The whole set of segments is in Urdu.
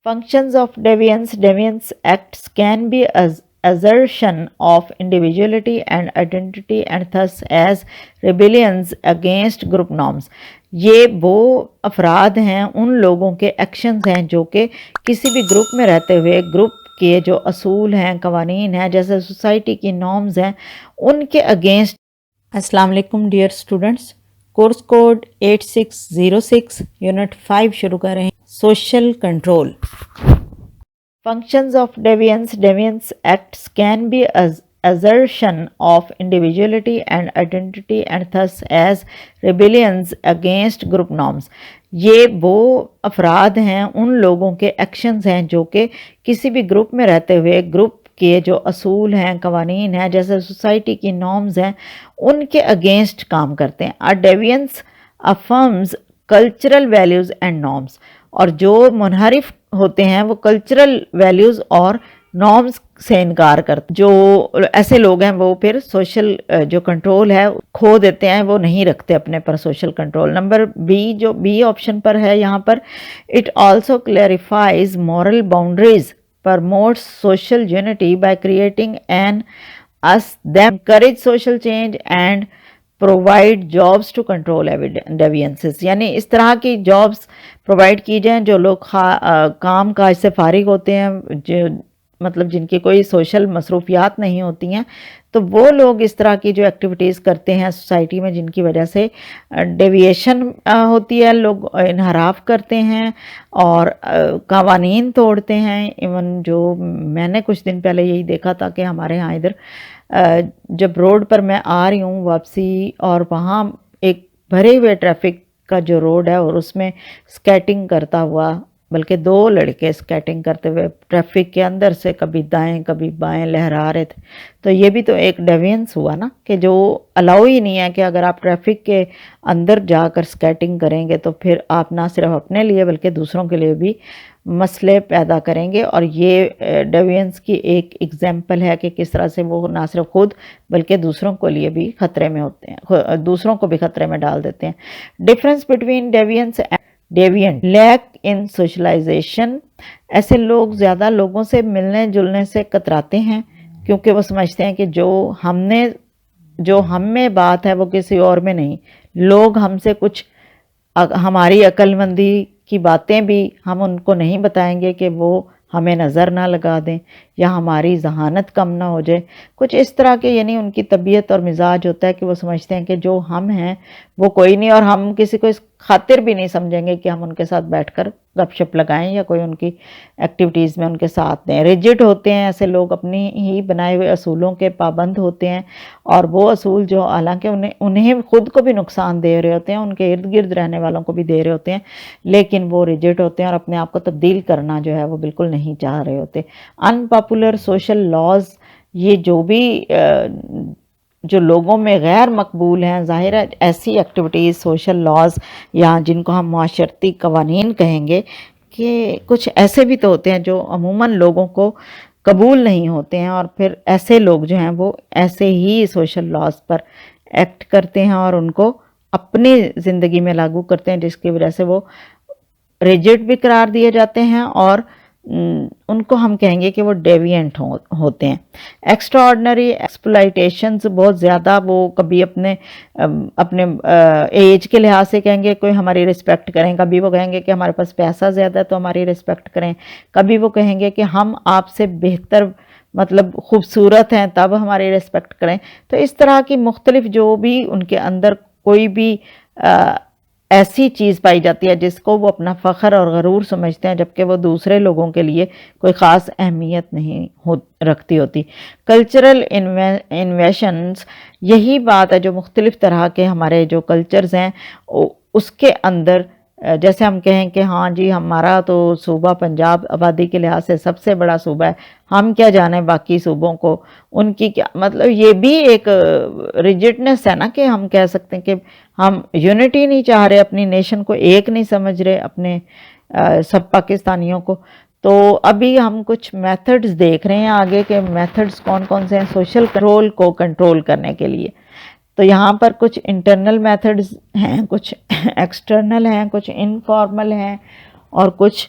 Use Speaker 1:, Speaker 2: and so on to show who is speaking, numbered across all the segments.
Speaker 1: Functions of deviance. Deviance acts can be assertion of individuality and identity and thus as rebellions against group norms. یہ وہ افراد ہیں، ان لوگوں کے ایکشنز ہیں جو کہ کسی بھی گروپ میں رہتے ہوئے گروپ کے جو اصول ہیں، قوانین ہیں، جیسے سوسائٹی کی نارمز ہیں، ان کے اگینسٹ. السلام علیکم dear students, course code 8606 unit 5 شروع کر رہے ہیں. Social control. Functions of deviance. Deviance acts can be assertion of individuality and identity and thus as rebellions against group norms. یہ وہ افراد ہیں، ان لوگوں کے ایکشنز ہیں جو کہ کسی بھی گروپ میں رہتے ہوئے گروپ کے جو اصول ہیں، قوانین ہیں، جیسے سوسائٹی کی نارمز ہیں، ان کے اگینسٹ کام کرتے ہیں. A deviance affirms cultural values and norms. اور جو منحرف ہوتے ہیں وہ کلچرل ویلیوز اور نارمز سے انکار کرتے. جو ایسے لوگ ہیں وہ پھر سوشل جو کنٹرول ہے کھو دیتے ہیں، وہ نہیں رکھتے اپنے پر سوشل کنٹرول. نمبر بی، جو بی آپشن پر ہے یہاں پر، it also clarifies moral boundaries, promotes social unity by creating an us them, encourage social change and provide jobs to control deviances. یعنی اس طرح کی جابس پرووائڈ کی جائیں جو لوگ کام کاج سے فارغ ہوتے ہیں، جو مطلب جن کی کوئی سوشل مصروفیات نہیں ہوتی ہیں، تو وہ لوگ اس طرح کی جو ایکٹیویٹیز کرتے ہیں سوسائٹی میں جن کی وجہ سے ڈیویشن ہوتی ہے، لوگ انحراف کرتے ہیں اور قوانین توڑتے ہیں. ایون جو میں نے کچھ دن پہلے یہی دیکھا تھا کہ ہمارے ہاں ادھر جب روڈ پر میں آ رہی ہوں واپسی، اور وہاں ایک بھرے ہوئے ٹریفک کا جو روڈ ہے اور اس میں سکیٹنگ کرتا ہوا، بلکہ 2 لڑکے سکیٹنگ کرتے ہوئے ٹریفک کے اندر سے کبھی دائیں کبھی بائیں لہرا رہے تھے. تو یہ بھی تو ایک ڈیوینس ہوا نا، کہ جو الاؤ ہی نہیں ہے کہ اگر آپ ٹریفک کے اندر جا کر سکیٹنگ کریں گے تو پھر آپ نہ صرف اپنے لیے بلکہ دوسروں کے لیے بھی مسئلے پیدا کریں گے. اور یہ ڈیوینس کی ایک ایگزامپل ہے کہ کس طرح سے وہ نہ صرف خود بلکہ دوسروں کو لیے بھی خطرے میں ہوتے ہیں، دوسروں کو بھی خطرے میں ڈال دیتے ہیں. Difference between deviance and deviant. Lack in socialization. ایسے لوگ زیادہ لوگوں سے ملنے جلنے سے کتراتے ہیں کیونکہ وہ سمجھتے ہیں کہ جو ہم میں بات ہے وہ کسی اور میں نہیں. لوگ ہم سے کچھ ہماری عقل مندی کی باتیں بھی ہم ان کو نہیں بتائیں گے کہ وہ ہمیں نظر نہ لگا دیں یا ہماری ذہانت کم نہ ہو جائے. کچھ اس طرح کے یعنی ان کی طبیعت اور مزاج ہوتا ہے کہ وہ سمجھتے ہیں کہ جو ہم ہیں وہ کوئی نہیں، اور ہم کسی کو اس خاطر بھی نہیں سمجھیں گے کہ ہم ان کے ساتھ بیٹھ کر گپ شپ لگائیں یا کوئی ان کی ایکٹیویٹیز میں ان کے ساتھ دیں. ریجڈ ہوتے ہیں ایسے لوگ، اپنی ہی بنائے ہوئے اصولوں کے پابند ہوتے ہیں، اور وہ اصول جو حالانکہ انہیں خود کو بھی نقصان دے رہے ہوتے ہیں، ان کے ارد گرد رہنے والوں کو بھی دے رہے ہوتے ہیں، لیکن وہ ریجڈ ہوتے ہیں اور اپنے آپ کو تبدیل کرنا جو ہے وہ بالکل نہیں چاہ رہے ہوتے. ان پاپولر سوشل لاز. یہ جو بھی جو لوگوں میں غیر مقبول ہیں، ظاہر ہے ایسی ایکٹیویٹیز سوشل لاز یا جن کو ہم معاشرتی قوانین کہیں گے، کہ کچھ ایسے بھی تو ہوتے ہیں جو عموماً لوگوں کو قبول نہیں ہوتے ہیں، اور پھر ایسے لوگ جو ہیں وہ ایسے ہی سوشل لاز پر ایکٹ کرتے ہیں اور ان کو اپنی زندگی میں لاگو کرتے ہیں، جس کی وجہ سے وہ ریجڈ بھی قرار دیے جاتے ہیں اور ان کو ہم کہیں گے کہ وہ ڈیوینٹ ہوتے ہیں. Extraordinary exploitations. بہت زیادہ وہ کبھی اپنے ایج کے لحاظ سے کہیں گے کوئی ہماری رسپیکٹ کریں، کبھی وہ کہیں گے کہ ہمارے پاس پیسہ زیادہ ہے تو ہماری رسپیکٹ کریں، کبھی وہ کہیں گے کہ ہم آپ سے بہتر مطلب خوبصورت ہیں تب ہماری رسپیکٹ کریں. تو اس طرح کی مختلف جو بھی ان کے اندر کوئی بھی ایسی چیز پائی جاتی ہے جس کو وہ اپنا فخر اور غرور سمجھتے ہیں، جبکہ وہ دوسرے لوگوں کے لیے کوئی خاص اہمیت نہیں رکھتی ہوتی. کلچرل انویشنز. یہی بات ہے جو مختلف طرح کے ہمارے جو کلچرز ہیں اس کے اندر، جیسے ہم کہیں کہ ہاں جی ہمارا تو صوبہ پنجاب آبادی کے لحاظ سے سب سے بڑا صوبہ ہے، ہم کیا جانیں باقی صوبوں کو ان کی کیا مطلب. یہ بھی ایک ریجڈنس ہے نا کہ ہم کہہ سکتے ہیں کہ ہم یونٹی نہیں چاہ رہے، اپنی نیشن کو ایک نہیں سمجھ رہے، اپنے سب پاکستانیوں کو. تو ابھی ہم کچھ میتھڈز دیکھ رہے ہیں آگے کہ میتھڈز کون کون سے ہیں سوشل کنٹرول کو کنٹرول کرنے کے لیے. تو یہاں پر کچھ انٹرنل میتھڈز ہیں، کچھ ایکسٹرنل ہیں، کچھ انفارمل ہیں اور کچھ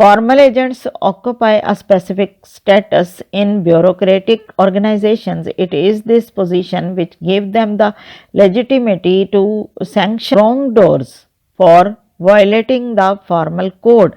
Speaker 1: Formal agents occupy a specific status in bureaucratic organizations. It is this position which gave them the legitimacy to sanction wrongdoers for violating the formal code.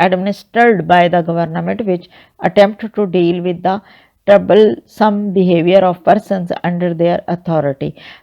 Speaker 1: administered by the government which attempt to deal with the troublesome behavior of persons under their authority।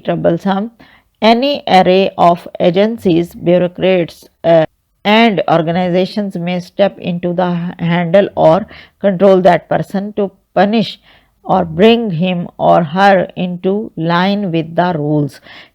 Speaker 1: troublesome, any array of agencies, bureaucrats, and organizations may step into the handle or control that person to punish or bring him or her into line with the rules।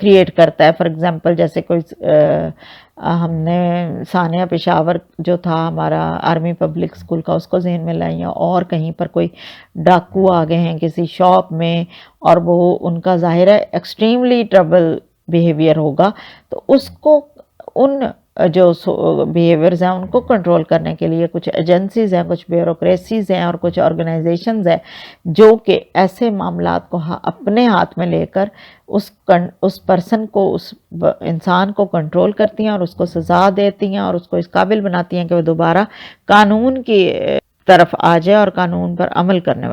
Speaker 1: Create کرتا ہے. فار ایگزامپل جیسے کوئی ہم نے ثانیہ پشاور جو تھا ہمارا آرمی پبلک اسکول کا، اس کو ذہن میں لائیں، اور کہیں پر کوئی ڈاکو آ گئے ہیں کسی شاپ میں، اور وہ ان کا ظاہر ہے ایکسٹریملی ٹربل بیہیویئر ہوگا، تو اس کو ان جو بیہیویئرز ہیں ان کو کنٹرول کرنے کے لیے کچھ ایجنسیز ہیں، کچھ بیوروکریسیز ہیں اور کچھ آرگنائزیشنز ہیں جو کہ ایسے معاملات کو اپنے ہاتھ میں لے کر اس پرسن کو، اس انسان کو کنٹرول کرتی ہیں اور اس کو سزا دیتی ہیں اور اس کو اس قابل بناتی ہیں کہ وہ دوبارہ قانون کی طرف آ جائے اور قانون پر عمل کرنے